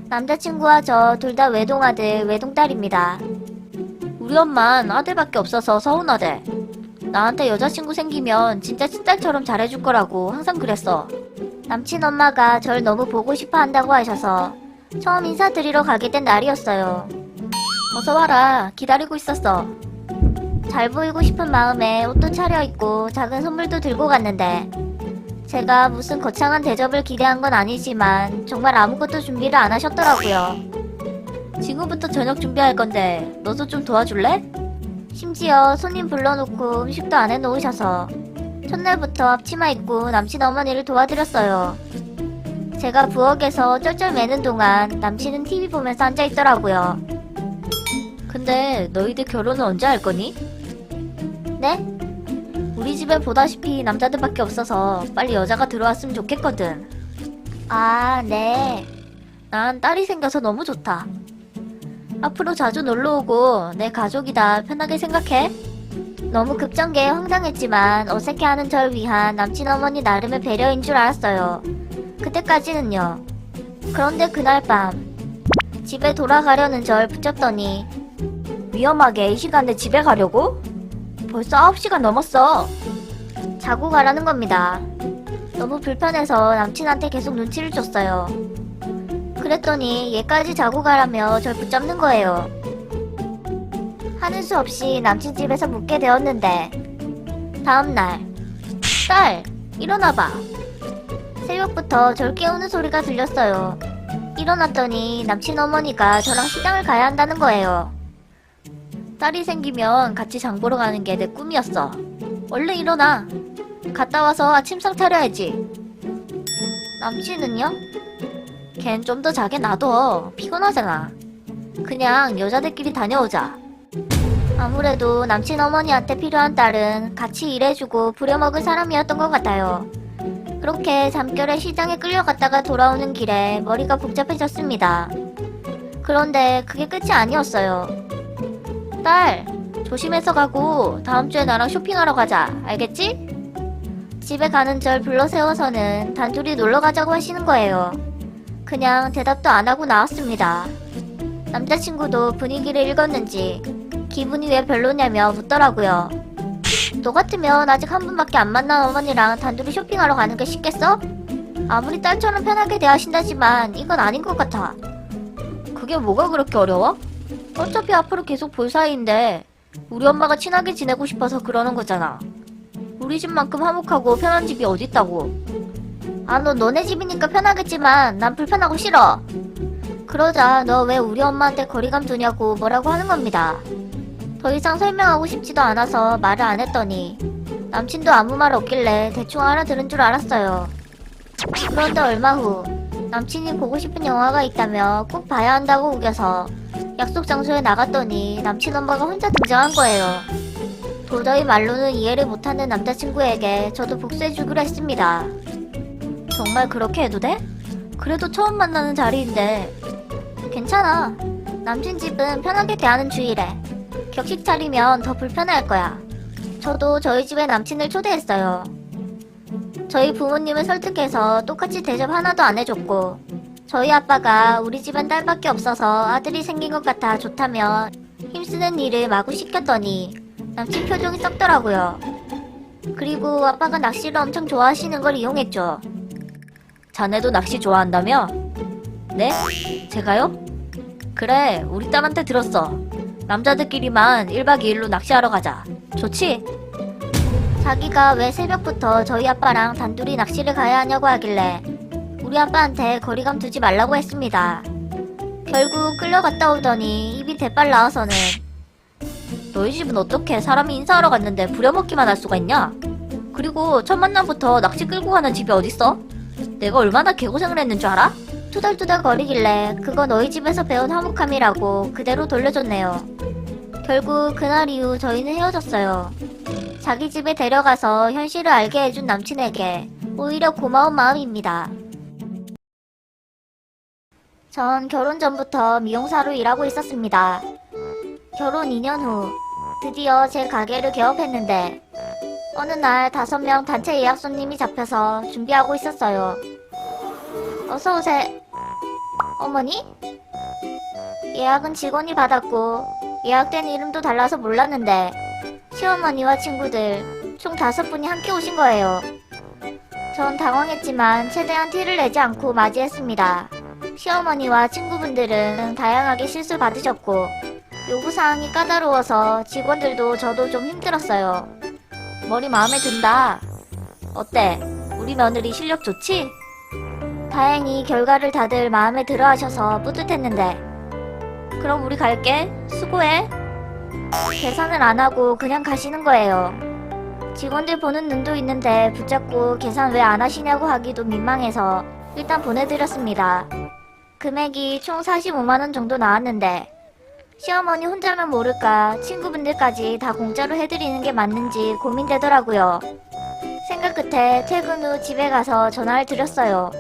남자친구와 저 둘 다 외동아들, 외동딸입니다. 우리 엄만 아들밖에 없어서 서운하대. 나한테 여자친구 생기면 진짜 친딸처럼 잘해줄 거라고 항상 그랬어. 남친 엄마가 절 너무 보고 싶어 한다고 하셔서 처음 인사드리러 가게 된 날이었어요. 어서 와라. 기다리고 있었어. 잘 보이고 싶은 마음에 옷도 차려입고 작은 선물도 들고 갔는데 제가 무슨 거창한 대접을 기대한 건 아니지만 정말 아무것도 준비를 안 하셨더라고요. 지금부터 저녁 준비할 건데 너도 좀 도와줄래? 심지어 손님 불러놓고 음식도 안 해놓으셔서 첫날부터 앞치마 입고 남친 어머니를 도와드렸어요. 제가 부엌에서 쩔쩔 매는 동안 남친은 TV 보면서 앉아있더라고요. 근데 너희들 결혼은 언제 할 거니? 네? 우리 집에 보다시피 남자들밖에 없어서 빨리 여자가 들어왔으면 좋겠거든. 아, 네. 난 딸이 생겨서 너무 좋다. 앞으로 자주 놀러오고 내 가족이다 편하게 생각해. 너무 급전개에 황당했지만 어색해하는 절 위한 남친 어머니 나름의 배려인 줄 알았어요. 그때까지는요. 그런데 그날 밤 집에 돌아가려는 절 붙잡더니 위험하게 이 시간에 집에 가려고? 벌써 9시가 넘었어. 자고 가라는 겁니다. 너무 불편해서 남친한테 계속 눈치를 줬어요. 그랬더니 얘까지 자고 가라며 절 붙잡는 거예요. 하는 수 없이 남친 집에서 묵게 되었는데 다음날 딸! 일어나봐. 새벽부터 절 깨우는 소리가 들렸어요. 일어났더니 남친 어머니가 저랑 시장을 가야 한다는 거예요. 딸이 생기면 같이 장 보러 가는 게 내 꿈이었어. 얼른 일어나. 갔다 와서 아침상 차려야지. 남친은요? 걘 좀 더 자게 놔둬. 피곤하잖아. 그냥 여자들끼리 다녀오자. 아무래도 남친 어머니한테 필요한 딸은 같이 일해주고 부려먹을 사람이었던 것 같아요. 그렇게 잠결에 시장에 끌려갔다가 돌아오는 길에 머리가 복잡해졌습니다. 그런데 그게 끝이 아니었어요. 딸, 조심해서 가고 다음 주에 나랑 쇼핑하러 가자. 알겠지? 집에 가는 절 불러 세워서는 단둘이 놀러 가자고 하시는 거예요. 그냥 대답도 안 하고 나왔습니다. 남자친구도 분위기를 읽었는지 기분이 왜 별로냐며 묻더라고요. 너 같으면 아직 한 분밖에 안 만난 어머니랑 단둘이 쇼핑하러 가는 게 쉽겠어? 아무리 딸처럼 편하게 대하신다지만 이건 아닌 것 같아. 그게 뭐가 그렇게 어려워? 어차피 앞으로 계속 볼 사이인데 우리 엄마가 친하게 지내고 싶어서 그러는 거잖아. 우리 집만큼 화목하고 편한 집이 어딨다고. 아, 너네 집이니까 편하겠지만 난 불편하고 싫어. 그러자 너 왜 우리 엄마한테 거리감 두냐고 뭐라고 하는 겁니다. 더 이상 설명하고 싶지도 않아서 말을 안 했더니 남친도 아무 말 없길래 대충 알아들은 줄 알았어요. 그런데 얼마 후 남친이 보고 싶은 영화가 있다며 꼭 봐야 한다고 우겨서 약속 장소에 나갔더니 남친 엄마가 혼자 등장한 거예요. 도저히 말로는 이해를 못하는 남자친구에게 저도 복수해주기로 했습니다. 정말 그렇게 해도 돼? 그래도 처음 만나는 자리인데. 괜찮아. 남친 집은 편하게 대하는 주의래. 격식 차리면 더 불편해할 거야. 저도 저희 집에 남친을 초대했어요. 저희 부모님을 설득해서 똑같이 대접 하나도 안 해줬고 저희 아빠가 우리 집엔 딸밖에 없어서 아들이 생긴 것 같아 좋다며 힘쓰는 일을 마구 시켰더니 남친 표정이 썩더라고요. 그리고 아빠가 낚시를 엄청 좋아하시는 걸 이용했죠. 자네도 낚시 좋아한다며? 네? 제가요? 그래, 우리 딸한테 들었어. 남자들끼리만 1박 2일로 낚시하러 가자. 좋지? 자기가 왜 새벽부터 저희 아빠랑 단둘이 낚시를 가야 하냐고 하길래 우리 아빠한테 거리감 두지 말라고 했습니다. 결국 끌려갔다 오더니 입이 대빨 나와서는 너희 집은 어떻게 사람이 인사하러 갔는데 부려먹기만 할 수가 있냐? 그리고 첫 만남부터 낚시 끌고 가는 집이 어딨어? 내가 얼마나 개고생을 했는 줄 알아? 투덜투덜 거리길래 그거 너희 집에서 배운 화목함이라고 그대로 돌려줬네요. 결국 그날 이후 저희는 헤어졌어요. 자기 집에 데려가서 현실을 알게 해준 남친에게 오히려 고마운 마음입니다. 전 결혼 전부터 미용사로 일하고 있었습니다. 결혼 2년 후 드디어 제 가게를 개업했는데 어느 날 5명 단체 예약 손님이 잡혀서 준비하고 있었어요. 어머니? 예약은 직원이 받았고 예약된 이름도 달라서 몰랐는데 시어머니와 친구들 총 5분이 함께 오신 거예요. 전 당황했지만 최대한 티를 내지 않고 맞이했습니다. 시어머니와 친구분들은 다양하게 실수 받으셨고 요구사항이 까다로워서 직원들도 저도 좀 힘들었어요. 머리 마음에 든다. 어때? 우리 며느리 실력 좋지? 다행히 결과를 다들 마음에 들어 하셔서 뿌듯했는데 그럼 우리 갈게. 수고해. 계산을 안 하고 그냥 가시는 거예요. 직원들 보는 눈도 있는데 붙잡고 계산 왜 안 하시냐고 하기도 민망해서 일단 보내드렸습니다. 금액이 총 45만원 정도 나왔는데 시어머니 혼자만 모를까 친구분들까지 다 공짜로 해드리는 게 맞는지 고민되더라고요. 생각 끝에 퇴근 후 집에 가서 전화를 드렸어요.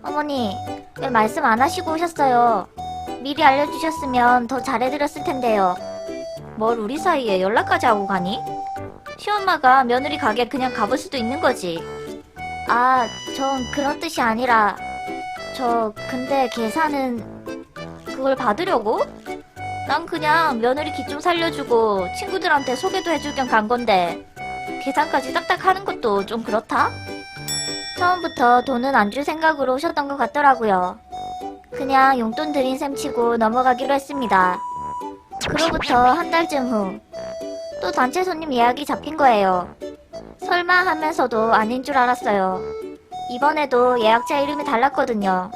어머니, 왜 말씀 안 하시고 오셨어요? 미리 알려주셨으면 더 잘해드렸을 텐데요. 뭘 우리 사이에 연락까지 하고 가니? 시엄마가 며느리 가게 그냥 가볼 수도 있는 거지. 아, 전 그런 뜻이 아니라 근데 계산은 그걸 받으려고? 난 그냥 며느리 기 좀 살려주고 친구들한테 소개도 해줄 겸 간 건데 계산까지 딱딱 하는 것도 좀 그렇다? 처음부터 돈은 안 줄 생각으로 오셨던 것 같더라고요. 그냥 용돈 드린 셈 치고 넘어가기로 했습니다. 그로부터 한 달쯤 후 또 단체 손님 예약이 잡힌 거예요. 설마 하면서도 아닌 줄 알았어요. 이번에도 예약자 이름이 달랐거든요.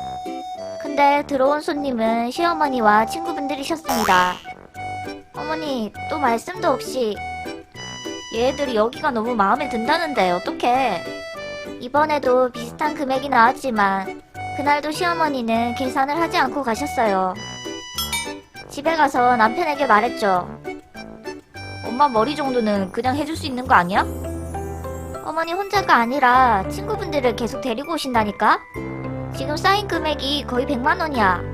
근데 들어온 손님은 시어머니와 친구분들이셨습니다. 어머니, 또 말씀도 없이. 얘들이 여기가 너무 마음에 든다는데 어떡해. 이번에도 비슷한 금액이 나왔지만 그날도 시어머니는 계산을 하지 않고 가셨어요. 집에 가서 남편에게 말했죠. 엄마 머리 정도는 그냥 해줄 수 있는 거 아니야? 어머니 혼자가 아니라 친구분들을 계속 데리고 오신다니까? 지금 쌓인 금액이 거의 100만원이야.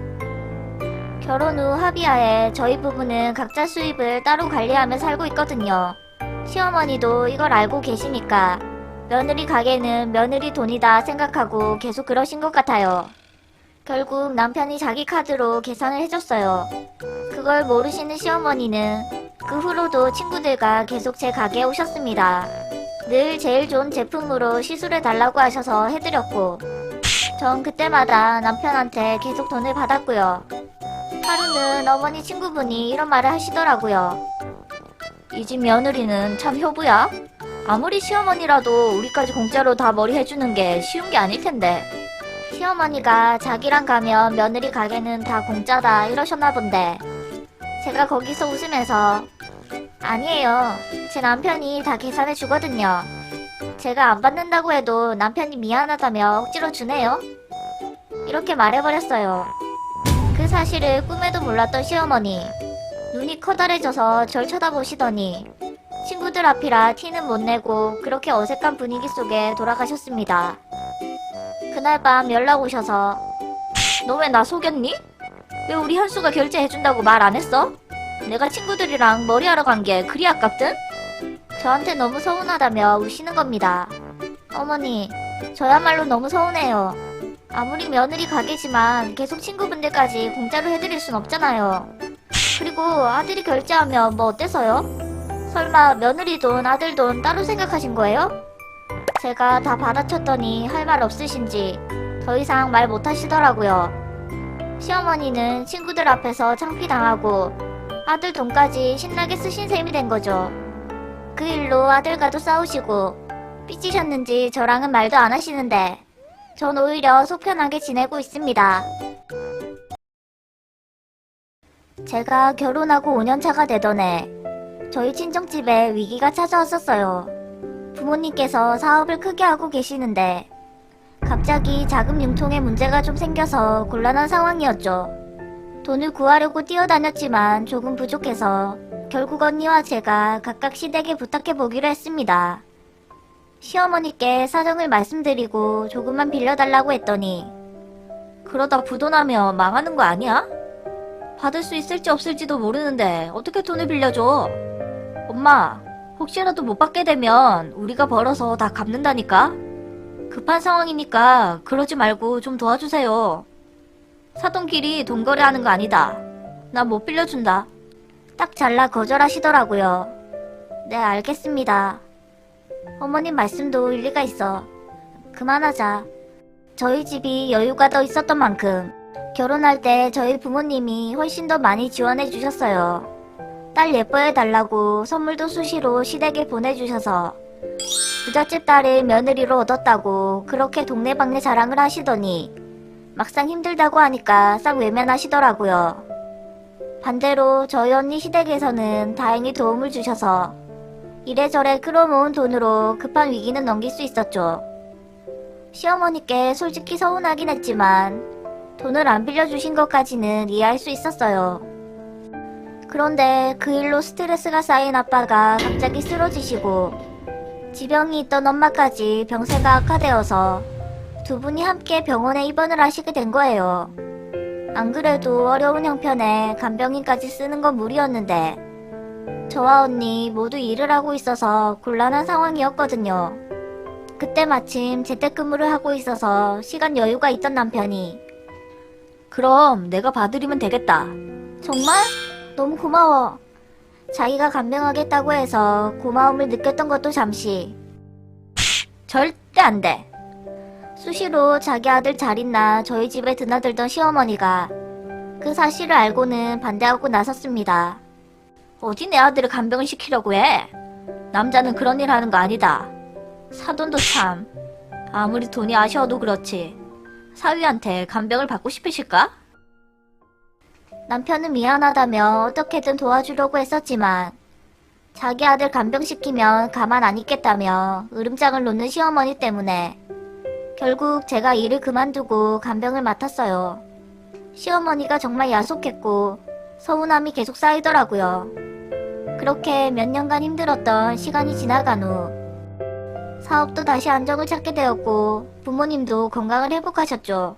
결혼 후 합의하에 저희 부부는 각자 수입을 따로 관리하며 살고 있거든요. 시어머니도 이걸 알고 계시니까 며느리 가게는 며느리 돈이다 생각하고 계속 그러신 것 같아요. 결국 남편이 자기 카드로 계산을 해줬어요. 그걸 모르시는 시어머니는 그 후로도 친구들과 계속 제 가게에 오셨습니다. 늘 제일 좋은 제품으로 시술해달라고 하셔서 해드렸고 전 그때마다 남편한테 계속 돈을 받았고요. 하루는 어머니 친구분이 이런 말을 하시더라고요. 이 집 며느리는 참 효부야. 아무리 시어머니라도 우리까지 공짜로 다 머리 해주는 게 쉬운 게 아닐 텐데. 시어머니가 자기랑 가면 며느리 가게는 다 공짜다 이러셨나 본데 제가 거기서 웃으면서 아니에요. 제 남편이 다 계산해 주거든요. 제가 안 받는다고 해도 남편이 미안하다며 억지로 주네요. 이렇게 말해버렸어요. 그 사실을 꿈에도 몰랐던 시어머니. 눈이 커다래져서 절 쳐다보시더니 친구들 앞이라 티는 못 내고 그렇게 어색한 분위기 속에 돌아가셨습니다. 그날 밤 연락 오셔서 너 왜 나 속였니? 왜 우리 현수가 결제해준다고 말 안 했어? 내가 친구들이랑 머리하러 간 게 그리 아깝든? 저한테 너무 서운하다며 우시는 겁니다. 어머니, 저야말로 너무 서운해요. 아무리 며느리 가게지만 계속 친구분들까지 공짜로 해드릴 순 없잖아요. 그리고 아들이 결제하면 뭐 어때서요? 설마 며느리 돈, 아들 돈 따로 생각하신 거예요? 제가 다 받아쳤더니 할 말 없으신지 더 이상 말 못하시더라고요. 시어머니는 친구들 앞에서 창피당하고 아들 돈까지 신나게 쓰신 셈이 된 거죠. 그 일로 아들과도 싸우시고 삐지셨는지 저랑은 말도 안 하시는데 전 오히려 속 편하게 지내고 있습니다. 제가 결혼하고 5년차가 되던 해 저희 친정집에 위기가 찾아왔었어요. 부모님께서 사업을 크게 하고 계시는데 갑자기 자금 융통에 문제가 좀 생겨서 곤란한 상황이었죠. 돈을 구하려고 뛰어다녔지만 조금 부족해서 결국 언니와 제가 각각 시댁에 부탁해보기로 했습니다. 시어머니께 사정을 말씀드리고 조금만 빌려달라고 했더니 그러다 부도나면 망하는 거 아니야? 받을 수 있을지 없을지도 모르는데 어떻게 돈을 빌려줘? 엄마, 혹시라도 못 받게 되면 우리가 벌어서 다 갚는다니까? 급한 상황이니까 그러지 말고 좀 도와주세요. 사돈끼리 돈 거래하는 거 아니다. 나 못 빌려준다. 딱 잘라 거절하시더라고요. 네, 알겠습니다. 어머님 말씀도 일리가 있어. 그만하자. 저희 집이 여유가 더 있었던 만큼 결혼할 때 저희 부모님이 훨씬 더 많이 지원해 주셨어요. 딸 예뻐해 달라고 선물도 수시로 시댁에 보내주셔서 부잣집 딸을 며느리로 얻었다고 그렇게 동네방네 자랑을 하시더니 막상 힘들다고 하니까 싹 외면하시더라고요. 반대로 저희 언니 시댁에서는 다행히 도움을 주셔서 이래저래 끌어모은 돈으로 급한 위기는 넘길 수 있었죠. 시어머니께 솔직히 서운하긴 했지만 돈을 안 빌려주신 것까지는 이해할 수 있었어요. 그런데 그 일로 스트레스가 쌓인 아빠가 갑자기 쓰러지시고 지병이 있던 엄마까지 병세가 악화되어서 두 분이 함께 병원에 입원을 하시게 된 거예요. 안 그래도 어려운 형편에 간병인까지 쓰는 건 무리였는데 저와 언니 모두 일을 하고 있어서 곤란한 상황이었거든요. 그때 마침 재택근무를 하고 있어서 시간 여유가 있던 남편이 그럼 내가 봐드리면 되겠다. 정말? 너무 고마워. 자기가 간병하겠다고 해서 고마움을 느꼈던 것도 잠시. 절대 안 돼. 수시로 자기 아들 잘 있나 저희 집에 드나들던 시어머니가 그 사실을 알고는 반대하고 나섰습니다. 어디 내 아들을 간병을 시키려고 해? 남자는 그런 일 하는 거 아니다. 사돈도 참. 아무리 돈이 아쉬워도 그렇지. 사위한테 간병을 받고 싶으실까? 남편은 미안하다며 어떻게든 도와주려고 했었지만 자기 아들 간병시키면 가만 안 있겠다며 으름장을 놓는 시어머니 때문에 결국 제가 일을 그만두고 간병을 맡았어요. 시어머니가 정말 야속했고 서운함이 계속 쌓이더라고요. 그렇게 몇 년간 힘들었던 시간이 지나간 후 사업도 다시 안정을 찾게 되었고 부모님도 건강을 회복하셨죠.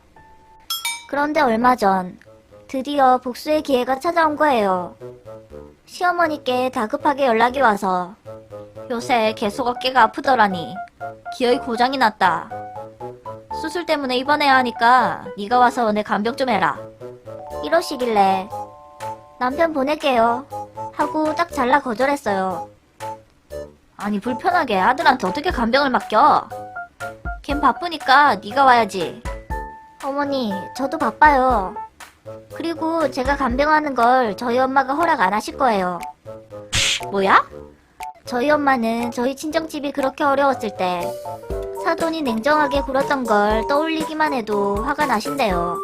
그런데 얼마 전 드디어 복수의 기회가 찾아온 거예요. 시어머니께 다급하게 연락이 와서 요새 계속 어깨가 아프더라니 기어이 고장이 났다. 수술 때문에 입원해야 하니까 네가 와서 내 간병 좀 해라. 이러시길래 남편 보낼게요 하고 딱 잘라 거절했어요. 아니 불편하게 아들한테 어떻게 간병을 맡겨? 걘 바쁘니까 네가 와야지. 어머니 저도 바빠요. 그리고 제가 간병하는 걸 저희 엄마가 허락 안 하실 거예요. 뭐야? 저희 엄마는 저희 친정집이 그렇게 어려웠을 때 사돈이 냉정하게 굴었던 걸 떠올리기만 해도 화가 나신대요.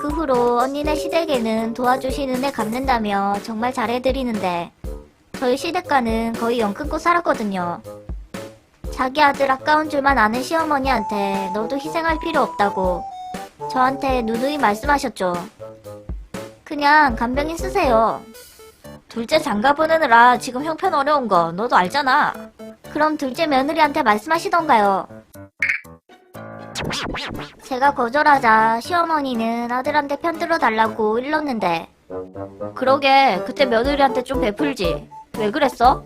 그 후로 언니네 시댁에는 도와주신 은혜 갚는다며 정말 잘해드리는데 저희 시댁과는 거의 연 끊고 살았거든요. 자기 아들 아까운 줄만 아는 시어머니한테 너도 희생할 필요 없다고 저한테 누누이 말씀하셨죠. 그냥 간병인 쓰세요. 둘째 장가 보내느라 지금 형편 어려운 거 너도 알잖아. 그럼 둘째 며느리한테 말씀하시던가요. 제가 거절하자 시어머니는 아들한테 편들어 달라고 일렀는데 그러게 그때 며느리한테 좀 베풀지. 왜 그랬어?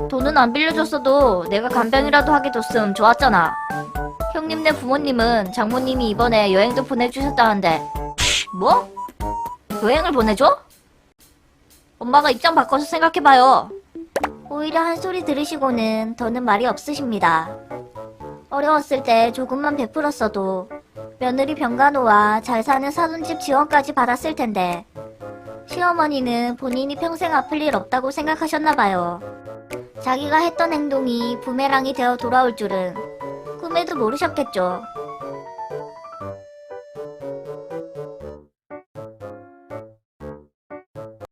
돈은 안 빌려줬어도 내가 간병이라도 하게 줬으면 좋았잖아. 형님네 부모님은 장모님이 이번에 여행도 보내주셨다는데 뭐? 여행을 보내줘? 엄마가 입장 바꿔서 생각해봐요. 오히려 한 소리 들으시고는 더는 말이 없으십니다. 어려웠을 때 조금만 베풀었어도 며느리 병간호와 잘 사는 사돈집 지원까지 받았을 텐데 시어머니는 본인이 평생 아플 일 없다고 생각하셨나봐요. 자기가 했던 행동이 부메랑이 되어 돌아올 줄은 꿈에도 모르셨겠죠.